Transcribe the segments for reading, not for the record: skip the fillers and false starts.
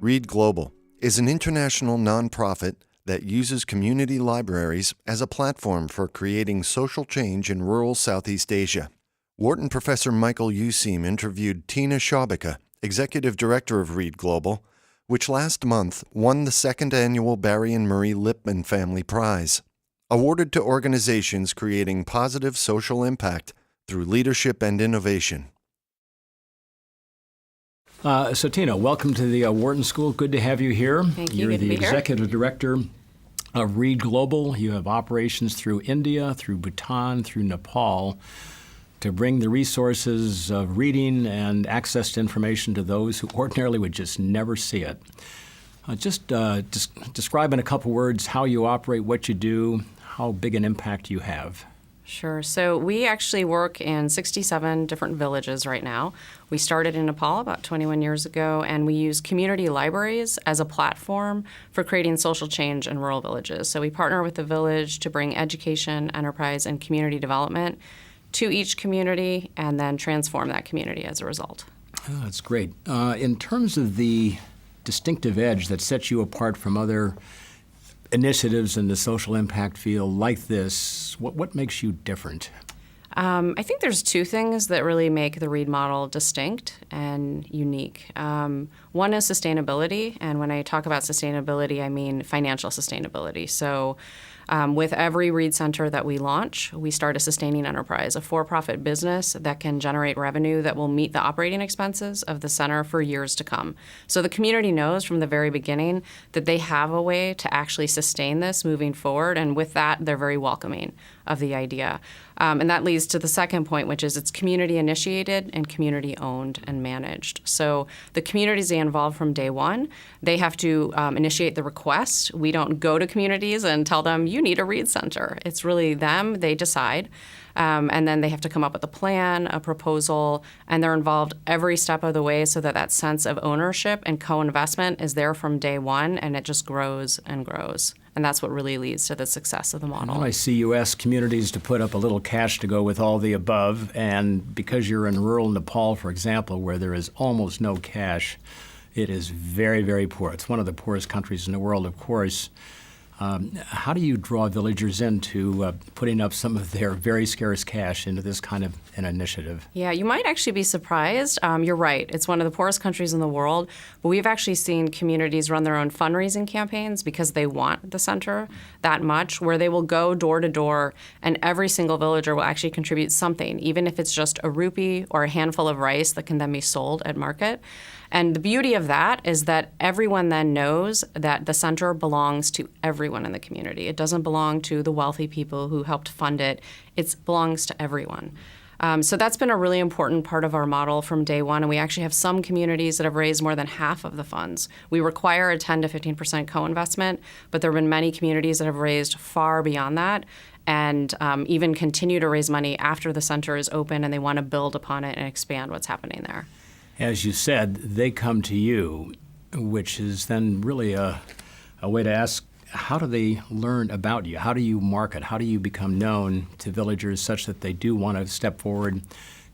Read Global is an international nonprofit that uses community libraries as a platform for creating social change in rural Southeast Asia. Wharton professor Mike Useem interviewed Tina Sciabica, executive director of Read Global, which last month won the second annual Barry and Marie Lippman Family Prize, awarded to organizations creating positive social impact through leadership and innovation. So Tina, welcome to the Wharton School. Good to have you here. Thank you. You're the executive director of Read Global. You have operations through India, through Bhutan, through Nepal to bring the resources of reading and access to information to those who ordinarily would just never see it. Just describe in a couple words how you operate, what you do, how big an impact you have. Sure. So we actually work in 67 different villages right now. We started in Nepal about 21 years ago, and we use community libraries as a platform for creating social change in rural villages. So we partner with the village to bring education, enterprise, and community development to each community and then transform that community as a result. Oh, that's great. In terms of the distinctive edge that sets you apart from other initiatives in the social impact field like this, what makes you different? I think there's two things that really make the Read model distinct and unique. One is sustainability, and when I talk about sustainability, I mean financial sustainability. So with every Read Center that we launch, we start a sustaining enterprise, a for-profit business that can generate revenue that will meet the operating expenses of the center for years to come. So the community knows from the very beginning that they have a way to actually sustain this moving forward, and with that, they're very welcoming of the idea. And that leads to the second point, which is it's community initiated and community owned and managed. So the communities they involve from day one, they have to initiate the request. We don't go to communities and tell them, you need a Read Center. It's really them, they decide. And then they have to come up with a plan, a proposal, and they're involved every step of the way so that that sense of ownership and co-investment is there from day one, and it just grows and grows. And that's what really leads to the success of the model. Well, I see you ask communities to put up a little cash to go with all the above, and because you're in rural Nepal, for example, where there is almost no cash, it is very, very poor. It's one of the poorest countries in the world, of course. How do you draw villagers into putting up some of their very scarce cash into this kind of an initiative? Yeah, you might actually be surprised. You're right. It's one of the poorest countries in the world, but we've actually seen communities run their own fundraising campaigns because they want the center that much, where they will go door to door, and every single villager will actually contribute something, even if it's just a rupee or a handful of rice that can then be sold at market. And the beauty of that is that everyone then knows that the center belongs to everyone in the community. It doesn't belong to the wealthy people who helped fund it. It belongs to everyone. So that's been a really important part of our model from day one, and we actually have some communities that have raised more than half of the funds. We require a 10 to 15% co-investment, but there have been many communities that have raised far beyond that and even continue to raise money after the center is open, and they want to build upon it and expand what's happening there. As you said, they come to you, which is then really a way to ask, how do they learn about you? How do you market? How do you become known to villagers such that they do want to step forward,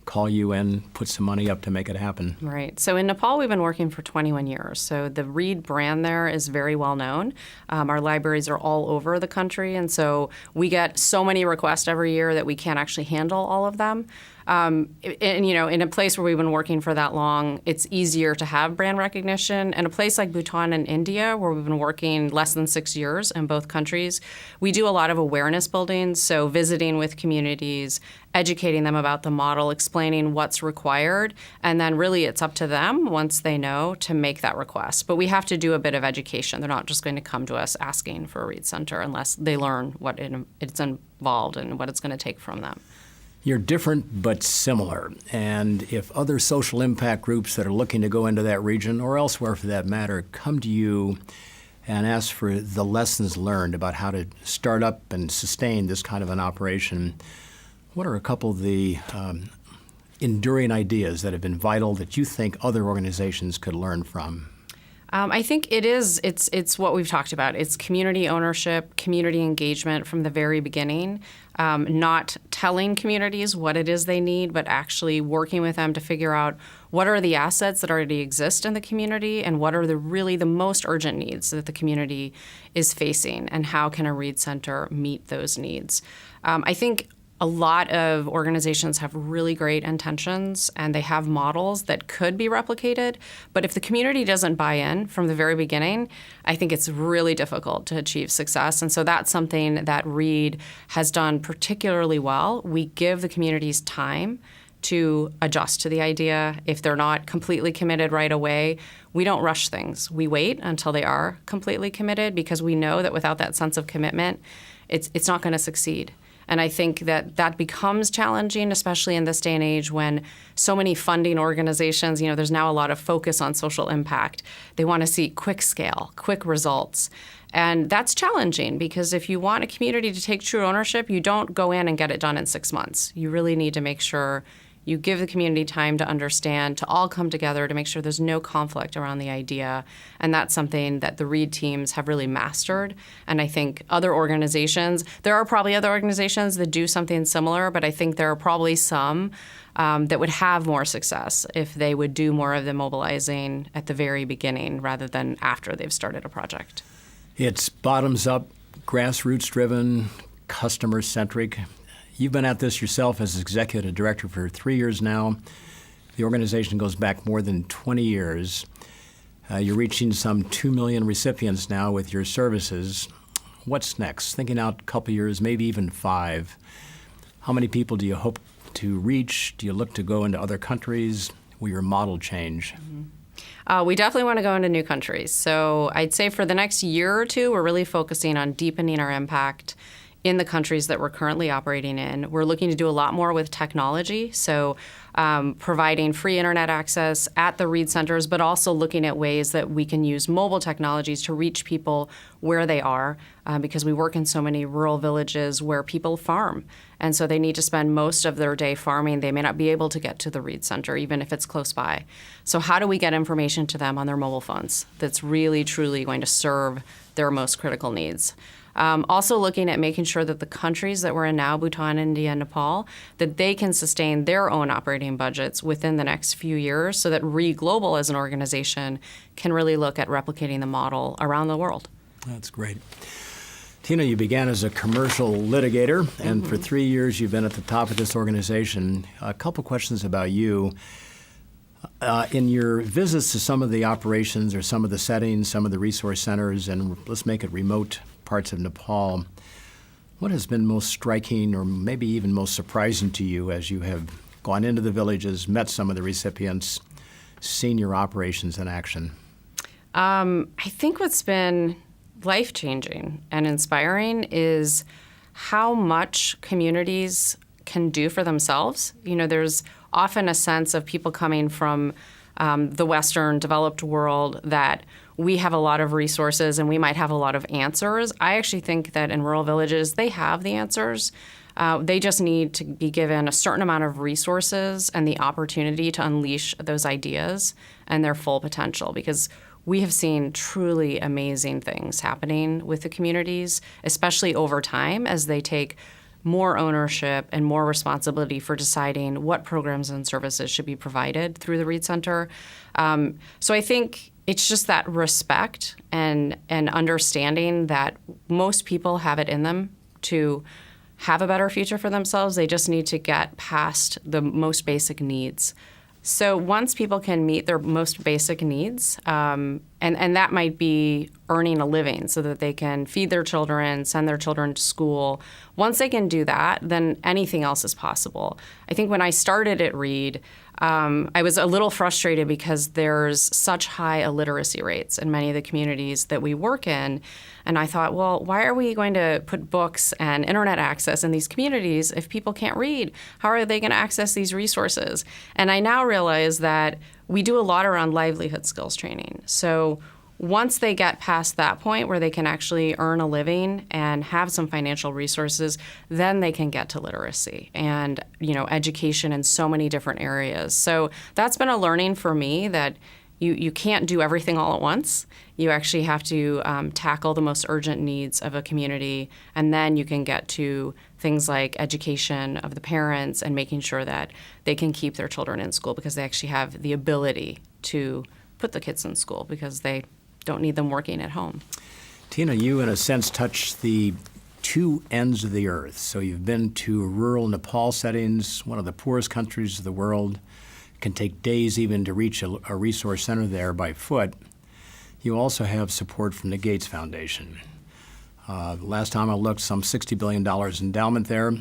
call you in, put some money up to make it happen? Right. So in Nepal, we've been working for 21 years. So the Read brand there is very well known. Our libraries are all over the country, and so we get so many requests every year that we can't actually handle all of them. And, in a place where we've been working for that long, it's easier to have brand recognition. And a place like Bhutan and India, where we've been working less than 6 years in both countries, we do a lot of awareness building, so visiting with communities, educating them about the model, explaining what's required, and then really it's up to them, once they know, to make that request. But we have to do a bit of education. They're not just going to come to us asking for a Read Center unless they learn what it's involved and what it's going to take from them. You're different but similar, and if other social impact groups that are looking to go into that region, or elsewhere for that matter, come to you and ask for the lessons learned about how to start up and sustain this kind of an operation, what are a couple of the enduring ideas that have been vital that you think other organizations could learn from? I think it is. It's what we've talked about. It's community ownership, community engagement from the very beginning, not telling communities what it is they need, but actually working with them to figure out what are the assets that already exist in the community and what are the most urgent needs that the community is facing, and how can a Read Center meet those needs. I think a lot of organizations have really great intentions and they have models that could be replicated, but if the community doesn't buy in from the very beginning, I think it's really difficult to achieve success. And so that's something that Read has done particularly well. We give the communities time to adjust to the idea. If they're not completely committed right away, we don't rush things. We wait until they are completely committed, because we know that without that sense of commitment, it's not going to succeed. And I think that becomes challenging, especially in this day and age when so many funding organizations, there's now a lot of focus on social impact. They want to see quick scale, quick results. And that's challenging, because if you want a community to take true ownership, you don't go in and get it done in 6 months. You really need to make sure you give the community time to understand, to all come together, to make sure there's no conflict around the idea. And that's something that the Read teams have really mastered. And I think there are probably other organizations that do something similar, but I think there are probably some that would have more success if they would do more of the mobilizing at the very beginning rather than after they've started a project. It's bottoms-up, grassroots-driven, customer-centric. You've been at this yourself as executive director for 3 years now. The organization goes back more than 20 years. You're reaching some 2 million recipients now with your services. What's next? Thinking out a couple years, maybe even 5. How many people do you hope to reach? Do you look to go into other countries? Will your model change? We definitely want to go into new countries. So I'd say for the next year or two, we're really focusing on deepening our impact in the countries that we're currently operating in. We're looking to do a lot more with technology, so providing free internet access at the Read Centers, but also looking at ways that we can use mobile technologies to reach people where they are, because we work in so many rural villages where people farm. And so they need to spend most of their day farming. They may not be able to get to the Read Center, even if it's close by. So how do we get information to them on their mobile phones that's really, truly going to serve their most critical needs? Also looking at making sure that the countries that we're in now, Bhutan, India, and Nepal, that they can sustain their own operating budgets within the next few years, so that Read Global as an organization can really look at replicating the model around the world. That's great. Tina, you began as a commercial litigator, and for 3 years you've been at the top of this organization. A couple questions about you. In your visits to some of the operations or some of the settings, some of the resource centers, and let's make it remote parts of Nepal, what has been most striking or maybe even most surprising to you as you have gone into the villages, met some of the recipients, seen your operations in action? I think what's been life-changing and inspiring is how much communities can do for themselves. There's often a sense of people coming from the Western developed world that we have a lot of resources and we might have a lot of answers. I actually think that in rural villages, they have the answers. They just need to be given a certain amount of resources and the opportunity to unleash those ideas and their full potential, because we have seen truly amazing things happening with the communities, especially over time as they take more ownership and more responsibility for deciding what programs and services should be provided through the Read Center. So I think it's just that respect and understanding that most people have it in them to have a better future for themselves. They just need to get past the most basic needs. So once people can meet their most basic needs, and that might be earning a living so that they can feed their children, send their children to school. Once they can do that, then anything else is possible. I think when I started at Read, I was a little frustrated because there's such high illiteracy rates in many of the communities that we work in. And I thought, well, why are we going to put books and internet access in these communities if people can't read? How are they going to access these resources? And I now realize that we do a lot around livelihood skills training. So once they get past that point where they can actually earn a living and have some financial resources, then they can get to literacy and, education in so many different areas. So that's been a learning for me that you can't do everything all at once. You actually have to tackle the most urgent needs of a community, and then you can get to things like education of the parents and making sure that they can keep their children in school because they actually have the ability to put the kids in school because they don't need them working at home. Tina, you in a sense touch the two ends of the earth. So you've been to rural Nepal settings, one of the poorest countries of the world. It can take days even to reach a resource center there by foot. You also have support from the Gates Foundation. Last time I looked, some $60 billion endowment there,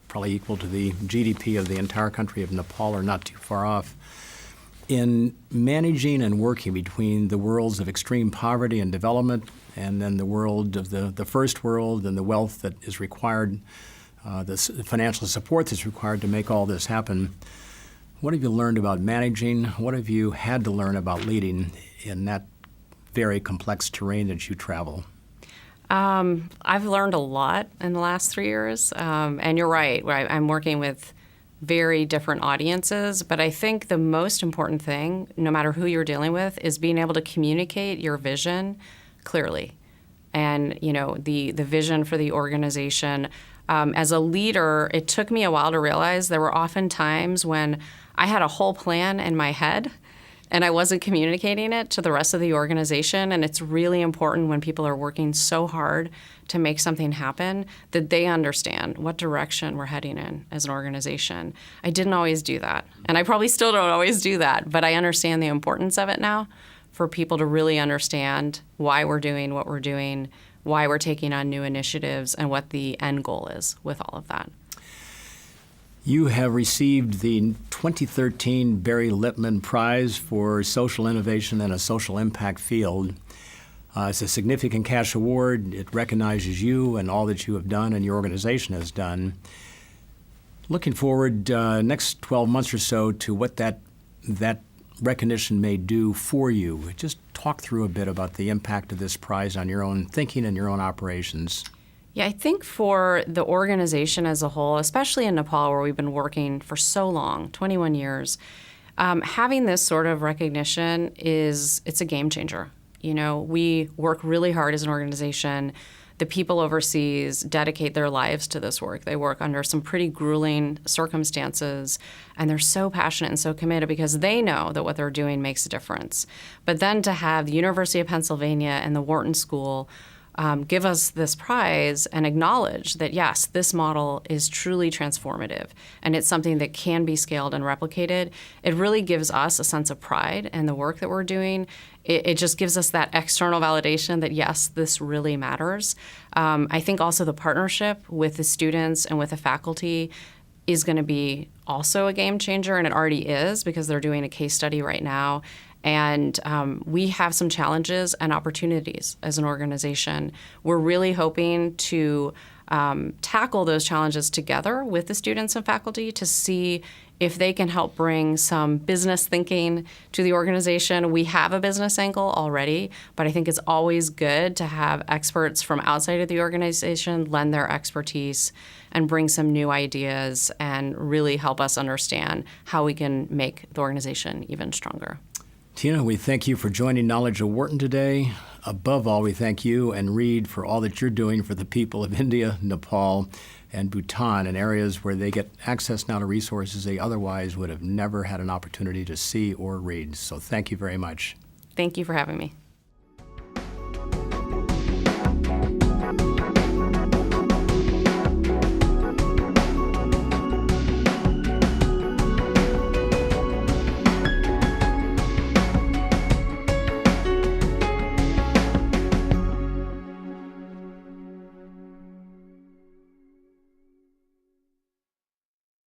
probably equal to the GDP of the entire country of Nepal, or not too far off. In managing and working between the worlds of extreme poverty and development and then the world of the first world and the wealth that is required, the financial support that's required to make all this happen, what have you learned about managing? What have you had to learn about leading in that very complex terrain that you travel? I've learned a lot in the last 3 years, and you're right. I'm working with very different audiences, but I think the most important thing, no matter who you're dealing with, is being able to communicate your vision clearly. And, the vision for the organization. As a leader, it took me a while to realize there were often times when I had a whole plan in my head and I wasn't communicating it to the rest of the organization. And it's really important when people are working so hard to make something happen that they understand what direction we're heading in as an organization. I didn't always do that. And I probably still don't always do that, but I understand the importance of it now for people to really understand why we're doing what we're doing, why we're taking on new initiatives, and what the end goal is with all of that. You have received the 2013 Barry Lippman Prize for Social Innovation in a Social Impact Field. It's a significant cash award. It recognizes you and all that you have done and your organization has done. Looking forward next 12 months or so to what that recognition may do for you. Just talk through a bit about the impact of this prize on your own thinking and your own operations. Yeah, I think for the organization as a whole, especially in Nepal where we've been working for so long, 21 years, having this sort of recognition it's a game changer. We work really hard as an organization. The people overseas dedicate their lives to this work. They work under some pretty grueling circumstances, and they're so passionate and so committed because they know that what they're doing makes a difference. But then to have the University of Pennsylvania and the Wharton School give us this prize and acknowledge that, yes, this model is truly transformative and it's something that can be scaled and replicated, it really gives us a sense of pride in the work that we're doing. It just gives us that external validation that, yes, this really matters. I think also the partnership with the students and with the faculty is going to be also a game changer, and it already is because they're doing a case study right now. And we have some challenges and opportunities as an organization. We're really hoping to tackle those challenges together with the students and faculty to see if they can help bring some business thinking to the organization. We have a business angle already, but I think it's always good to have experts from outside of the organization lend their expertise and bring some new ideas and really help us understand how we can make the organization even stronger. Tina, we thank you for joining Knowledge of Wharton today. Above all, we thank you and Reed for all that you're doing for the people of India, Nepal, and Bhutan in areas where they get access now to resources they otherwise would have never had an opportunity to see or read. So thank you very much. Thank you for having me.